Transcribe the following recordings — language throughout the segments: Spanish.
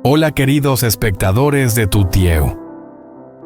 Hola queridos espectadores de Tutieu.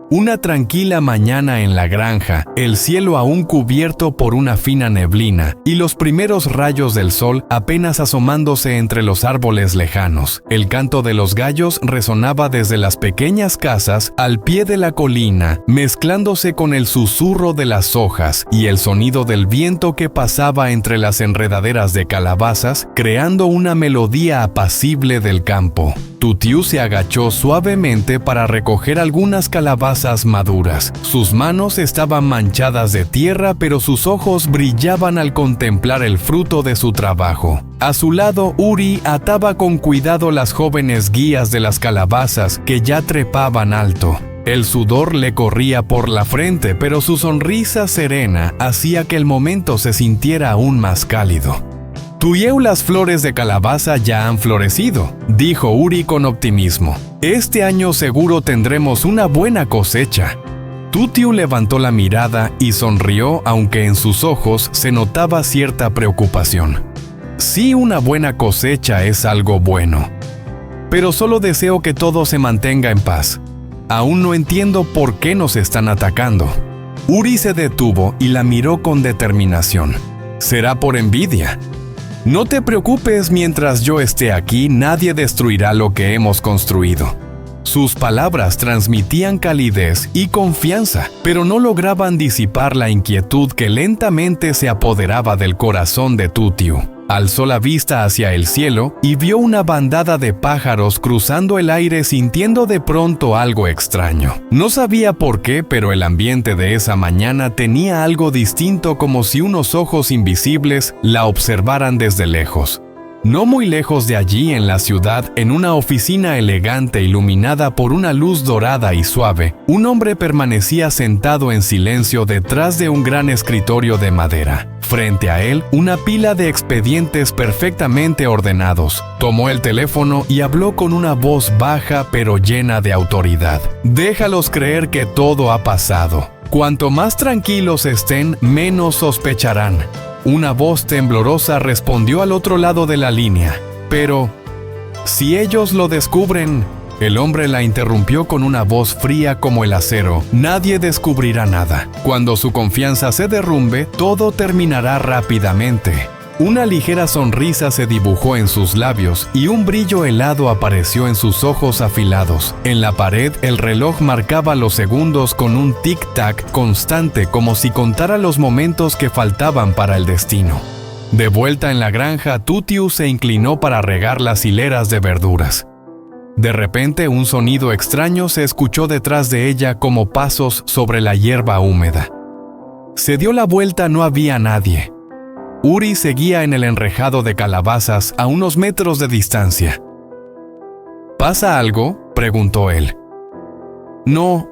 Una tranquila mañana en la granja, el cielo aún cubierto por una fina neblina y los primeros rayos del sol apenas asomándose entre los árboles lejanos. El canto de los gallos resonaba desde las pequeñas casas al pie de la colina, mezclándose con el susurro de las hojas y el sonido del viento que pasaba entre las enredaderas de calabazas, creando una melodía apacible del campo. Tutieu se agachó suavemente para recoger algunas calabazas maduras. Sus manos estaban manchadas de tierra, pero sus ojos brillaban al contemplar el fruto de su trabajo. A su lado, Uri ataba con cuidado las jóvenes guías de las calabazas que ya trepaban alto. El sudor le corría por la frente, pero su sonrisa serena hacía que el momento se sintiera aún más cálido. Tutieu, las flores de calabaza ya han florecido, dijo Uri con optimismo. Este año seguro tendremos una buena cosecha. Tutieu levantó la mirada y sonrió, aunque en sus ojos se notaba cierta preocupación. Sí, una buena cosecha es algo bueno, pero solo deseo que todo se mantenga en paz. Aún no entiendo por qué nos están atacando. Uri se detuvo y la miró con determinación. ¿Será por envidia? No te preocupes, mientras yo esté aquí, nadie destruirá lo que hemos construido. Sus palabras transmitían calidez y confianza, pero no lograban disipar la inquietud que lentamente se apoderaba del corazón de Tutieu. Alzó la vista hacia el cielo y vio una bandada de pájaros cruzando el aire, sintiendo de pronto algo extraño. No sabía por qué, pero el ambiente de esa mañana tenía algo distinto, como si unos ojos invisibles la observaran desde lejos. No muy lejos de allí, en la ciudad, en una oficina elegante iluminada por una luz dorada y suave, un hombre permanecía sentado en silencio detrás de un gran escritorio de madera. Frente a él, una pila de expedientes perfectamente ordenados. Tomó el teléfono y habló con una voz baja pero llena de autoridad. Déjalos creer que todo ha pasado. Cuanto más tranquilos estén, menos sospecharán. Una voz temblorosa respondió al otro lado de la línea. Pero, si ellos lo descubren... El hombre la interrumpió con una voz fría como el acero. Nadie descubrirá nada. Cuando su confianza se derrumbe, todo terminará rápidamente. Una ligera sonrisa se dibujó en sus labios y un brillo helado apareció en sus ojos afilados. En la pared, el reloj marcaba los segundos con un tic-tac constante, como si contara los momentos que faltaban para el destino. De vuelta en la granja, Tutieu se inclinó para regar las hileras de verduras. De repente, un sonido extraño se escuchó detrás de ella, como pasos sobre la hierba húmeda. Se dio la vuelta, no había nadie. Uri seguía en el enrejado de calabazas a unos metros de distancia. ¿Pasa algo?, preguntó él. No,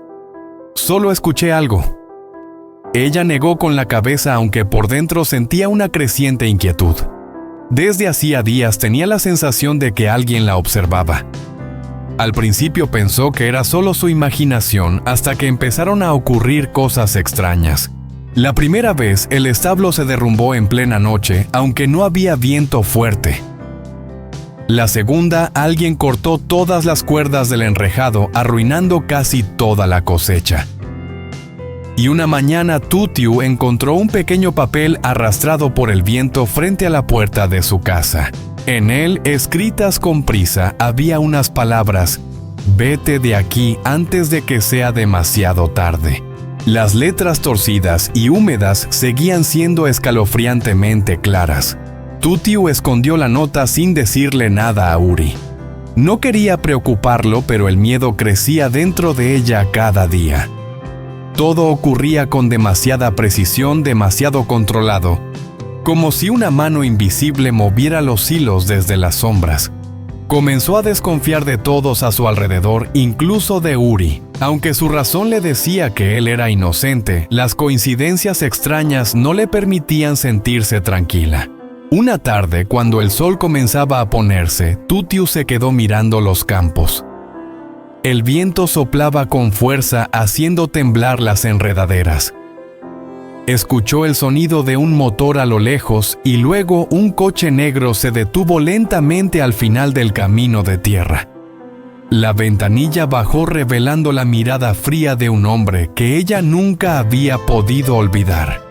solo escuché algo. Ella negó con la cabeza, aunque por dentro sentía una creciente inquietud. Desde hacía días tenía la sensación de que alguien la observaba. Al principio pensó que era solo su imaginación, hasta que empezaron a ocurrir cosas extrañas. La primera vez, el establo se derrumbó en plena noche, aunque no había viento fuerte. La segunda, alguien cortó todas las cuerdas del enrejado, arruinando casi toda la cosecha. Y una mañana, Tutieu encontró un pequeño papel arrastrado por el viento frente a la puerta de su casa. En él, escritas con prisa, había unas palabras: «Vete de aquí antes de que sea demasiado tarde». Las letras torcidas y húmedas seguían siendo escalofriantemente claras. Tutieu escondió la nota sin decirle nada a Uri. No quería preocuparlo, pero el miedo crecía dentro de ella cada día. Todo ocurría con demasiada precisión, demasiado controlado, como si una mano invisible moviera los hilos desde las sombras. Comenzó a desconfiar de todos a su alrededor, incluso de Uri. Aunque su razón le decía que él era inocente, las coincidencias extrañas no le permitían sentirse tranquila. Una tarde, cuando el sol comenzaba a ponerse, Tutieu se quedó mirando los campos. El viento soplaba con fuerza, haciendo temblar las enredaderas. Escuchó el sonido de un motor a lo lejos y luego un coche negro se detuvo lentamente al final del camino de tierra. La ventanilla bajó revelando la mirada fría de un hombre que ella nunca había podido olvidar.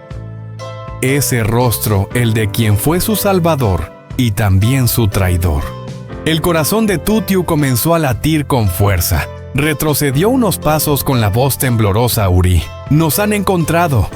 Ese rostro, el de quien fue su salvador y también su traidor. El corazón de Tutiu comenzó a latir con fuerza. Retrocedió unos pasos con la voz temblorosa a Uri. «Nos han encontrado».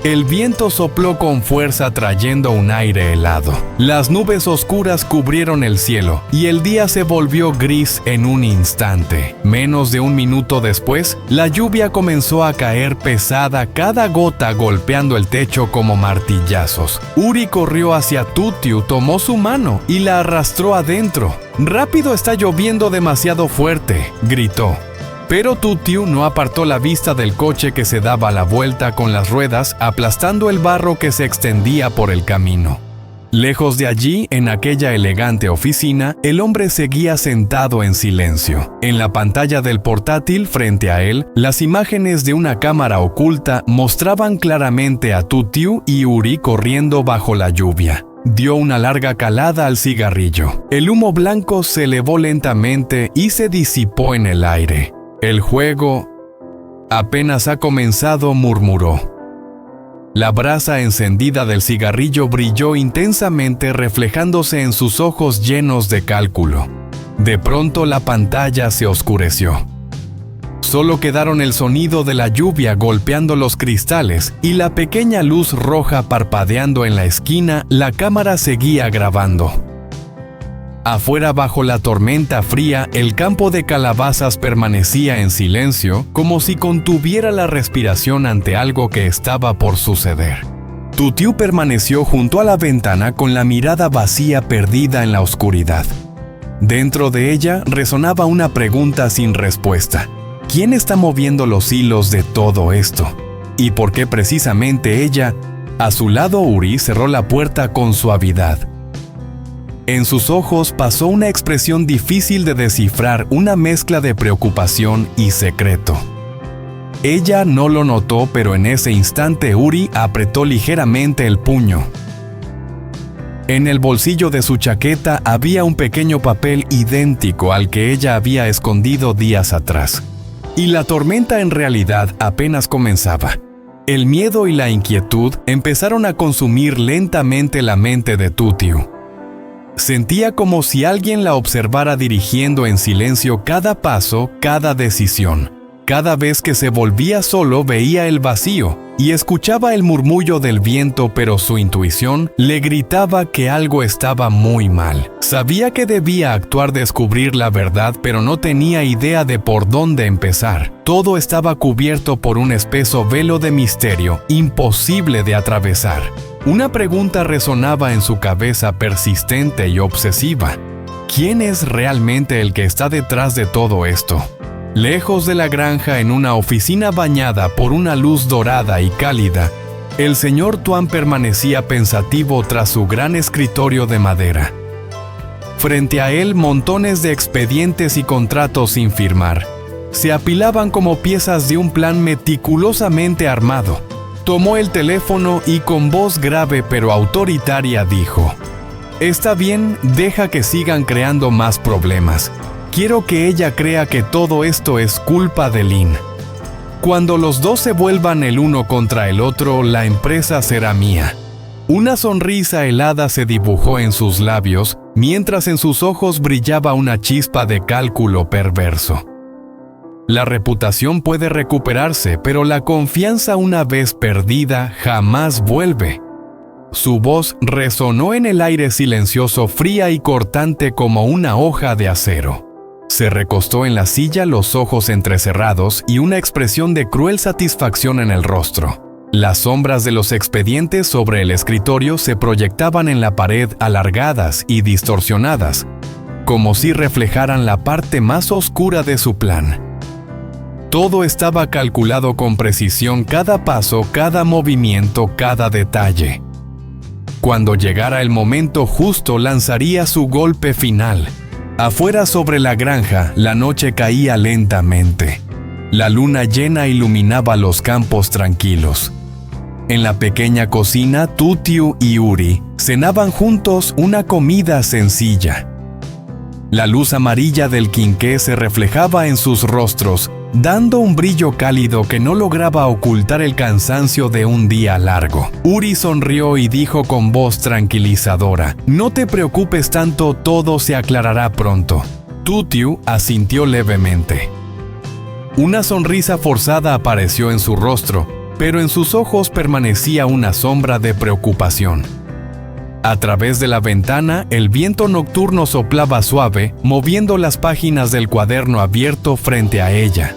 El viento sopló con fuerza trayendo un aire helado. Las nubes oscuras cubrieron el cielo y el día se volvió gris en un instante. Menos de un minuto después, la lluvia comenzó a caer pesada, cada gota golpeando el techo como martillazos. Uri corrió hacia Tutiu, tomó su mano y la arrastró adentro. «¡Rápido, está lloviendo demasiado fuerte!», gritó. Pero Tutiu no apartó la vista del coche que se daba la vuelta con las ruedas aplastando el barro que se extendía por el camino. Lejos de allí, en aquella elegante oficina, el hombre seguía sentado en silencio. En la pantalla del portátil frente a él, las imágenes de una cámara oculta mostraban claramente a Tutiu y Uri corriendo bajo la lluvia. Dio una larga calada al cigarrillo. El humo blanco se elevó lentamente y se disipó en el aire. «El juego apenas ha comenzado», murmuró. La brasa encendida del cigarrillo brilló intensamente reflejándose en sus ojos llenos de cálculo. De pronto la pantalla se oscureció. Solo quedaron el sonido de la lluvia golpeando los cristales y la pequeña luz roja parpadeando en la esquina. La cámara seguía grabando. Afuera, bajo la tormenta fría, el campo de calabazas permanecía en silencio, como si contuviera la respiración ante algo que estaba por suceder. Tutiu permaneció junto a la ventana con la mirada vacía perdida en la oscuridad. Dentro de ella resonaba una pregunta sin respuesta. ¿Quién está moviendo los hilos de todo esto? ¿Y por qué precisamente ella? A su lado, Uri cerró la puerta con suavidad. En sus ojos pasó una expresión difícil de descifrar, una mezcla de preocupación y secreto. Ella no lo notó, pero en ese instante Uri apretó ligeramente el puño. En el bolsillo de su chaqueta había un pequeño papel idéntico al que ella había escondido días atrás. Y la tormenta en realidad apenas comenzaba. El miedo y la inquietud empezaron a consumir lentamente la mente de Tutiu. Sentía como si alguien la observara dirigiendo en silencio cada paso, cada decisión. Cada vez que se volvía solo veía el vacío y escuchaba el murmullo del viento, pero su intuición le gritaba que algo estaba muy mal. Sabía que debía actuar, descubrir la verdad, pero no tenía idea de por dónde empezar. Todo estaba cubierto por un espeso velo de misterio, imposible de atravesar. Una pregunta resonaba en su cabeza, persistente y obsesiva. ¿Quién es realmente el que está detrás de todo esto? Lejos de la granja, en una oficina bañada por una luz dorada y cálida, el señor Tuan permanecía pensativo tras su gran escritorio de madera. Frente a él, montones de expedientes y contratos sin firmar se apilaban como piezas de un plan meticulosamente armado. Tomó el teléfono y con voz grave pero autoritaria dijo: «Está bien, deja que sigan creando más problemas. Quiero que ella crea que todo esto es culpa de Lin. Cuando los dos se vuelvan el uno contra el otro, la empresa será mía». Una sonrisa helada se dibujó en sus labios, mientras en sus ojos brillaba una chispa de cálculo perverso. La reputación puede recuperarse, pero la confianza, una vez perdida, jamás vuelve. Su voz resonó en el aire silencioso, fría y cortante como una hoja de acero. Se recostó en la silla, los ojos entrecerrados y una expresión de cruel satisfacción en el rostro. Las sombras de los expedientes sobre el escritorio se proyectaban en la pared, alargadas y distorsionadas, como si reflejaran la parte más oscura de su plan. Todo estaba calculado con precisión, cada paso, cada movimiento, cada detalle. Cuando llegara el momento justo, lanzaría su golpe final. Afuera, sobre la granja, la noche caía lentamente. La luna llena iluminaba los campos tranquilos. En la pequeña cocina, Tutiu y Uri cenaban juntos una comida sencilla. La luz amarilla del quinqué se reflejaba en sus rostros, dando un brillo cálido que no lograba ocultar el cansancio de un día largo. Uri sonrió y dijo con voz tranquilizadora: «No te preocupes tanto, todo se aclarará pronto». Tutiu asintió levemente. Una sonrisa forzada apareció en su rostro, pero en sus ojos permanecía una sombra de preocupación. A través de la ventana, el viento nocturno soplaba suave, moviendo las páginas del cuaderno abierto frente a ella.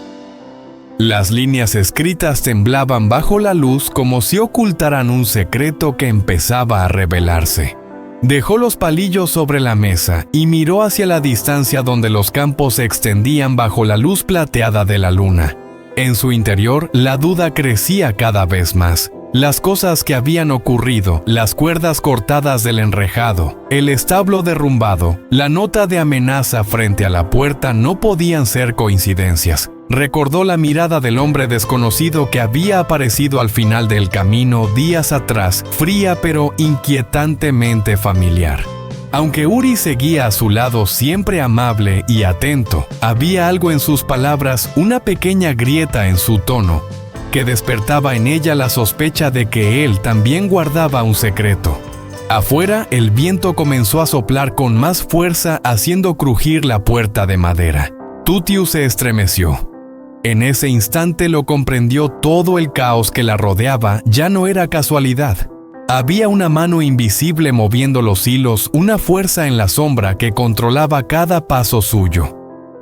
Las líneas escritas temblaban bajo la luz como si ocultaran un secreto que empezaba a revelarse. Dejó los palillos sobre la mesa y miró hacia la distancia donde los campos se extendían bajo la luz plateada de la luna. En su interior, la duda crecía cada vez más. Las cosas que habían ocurrido, las cuerdas cortadas del enrejado, el establo derrumbado, la nota de amenaza frente a la puerta no podían ser coincidencias. Recordó la mirada del hombre desconocido que había aparecido al final del camino días atrás, fría pero inquietantemente familiar. Aunque Uri seguía a su lado siempre amable y atento, había algo en sus palabras, una pequeña grieta en su tono, que despertaba en ella la sospecha de que él también guardaba un secreto. Afuera, el viento comenzó a soplar con más fuerza, haciendo crujir la puerta de madera. Tutiu se estremeció. En ese instante lo comprendió: todo el caos que la rodeaba ya no era casualidad. Había una mano invisible moviendo los hilos, una fuerza en la sombra que controlaba cada paso suyo.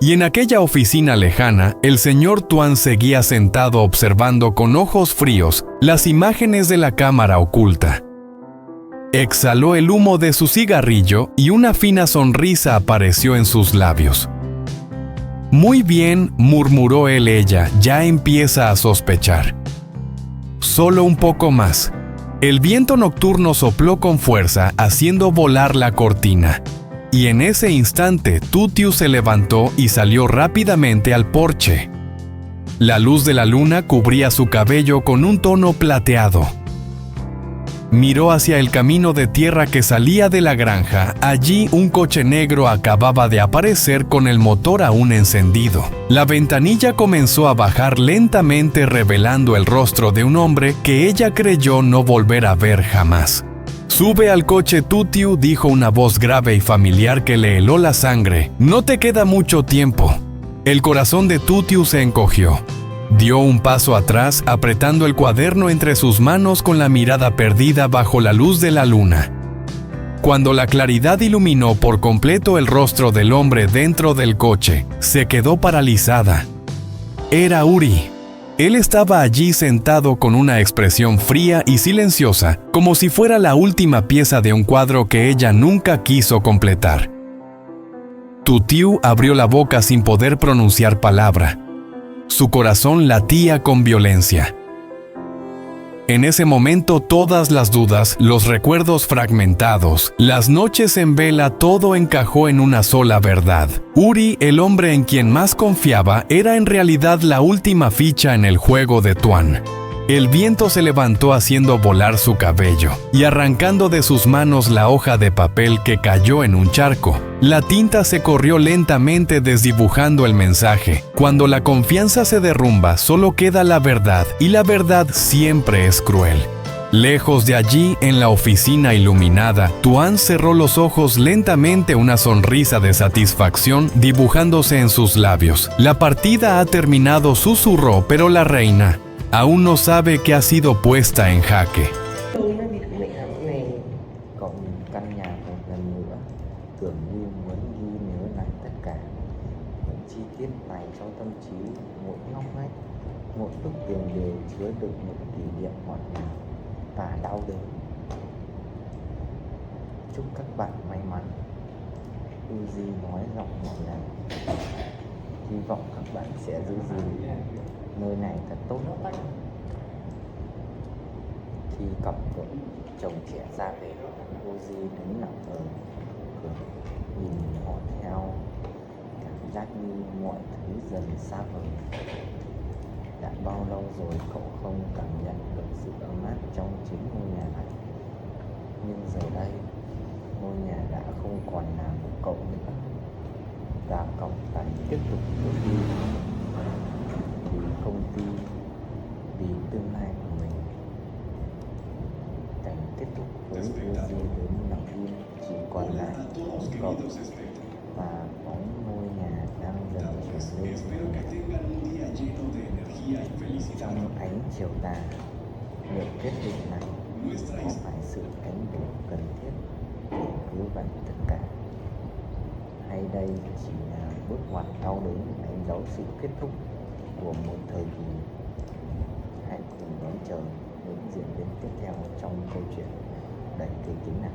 Y en aquella oficina lejana, el señor Tuan seguía sentado observando con ojos fríos las imágenes de la cámara oculta. Exhaló el humo de su cigarrillo y una fina sonrisa apareció en sus labios. «Muy bien», murmuró ella, «ya empieza a sospechar». Solo un poco más. El viento nocturno sopló con fuerza, haciendo volar la cortina. Y en ese instante, Tutiu se levantó y salió rápidamente al porche. La luz de la luna cubría su cabello con un tono plateado. Miró hacia el camino de tierra que salía de la granja. Allí un coche negro acababa de aparecer con el motor aún encendido. La ventanilla comenzó a bajar lentamente, revelando el rostro de un hombre que ella creyó no volver a ver jamás. «Sube al coche, Tutiu», dijo una voz grave y familiar que le heló la sangre. «No te queda mucho tiempo». El corazón de Tutiu se encogió. Dio un paso atrás, apretando el cuaderno entre sus manos con la mirada perdida bajo la luz de la luna. Cuando la claridad iluminó por completo el rostro del hombre dentro del coche, se quedó paralizada. Era Uri. Él estaba allí sentado con una expresión fría y silenciosa, como si fuera la última pieza de un cuadro que ella nunca quiso completar. Tutiu abrió la boca sin poder pronunciar palabra. Su corazón latía con violencia. En ese momento todas las dudas, los recuerdos fragmentados, las noches en vela, todo encajó en una sola verdad. Uri, el hombre en quien más confiaba, era en realidad la última ficha en el juego de Tuan. El viento se levantó haciendo volar su cabello y arrancando de sus manos la hoja de papel que cayó en un charco. La tinta se corrió lentamente desdibujando el mensaje. Cuando la confianza se derrumba, solo queda la verdad, y la verdad siempre es cruel. Lejos de allí, en la oficina iluminada, Tuan cerró los ojos lentamente, una sonrisa de satisfacción dibujándose en sus labios. «La partida ha terminado», susurró, pero la reina aún no sabe que ha sido puesta en jaque. Chúc các bạn may mắn. Uzi nói giọng nhẹ nhàng. Hy vọng các bạn sẽ giữ gìn nơi này thật tốt. Khi cặp vợ chồng trẻ ra về, Uzi đứng lặng ở cửa, nhìn họ theo, cảm giác như mọi thứ dần xa vời. Đã bao lâu rồi cậu không cảm nhận được sự ấm áp trong chính ngôi nhà này? Nhưng giờ đây, ngôi nhà đã không còn là của cậu nữa. Gà cọc phải tiếp tục bước đi vì công ty, vì tương lai của mình. Cảnh kết thúc với Uzi đến lặng im, chỉ còn lại cậu và bóng ngôi nhà đang dần chuyển lên. Trong ánh chiều tà, liệu quyết định này có phải sự đánh đổi cần thiết để cứu vãn tất cả, hay đây chỉ là bước ngoặt đau đớn đánh dấu sự kết thúc của một thời kỳ? Hãy cùng đón chờ những diễn biến tiếp theo trong câu chuyện đầy kịch tính này.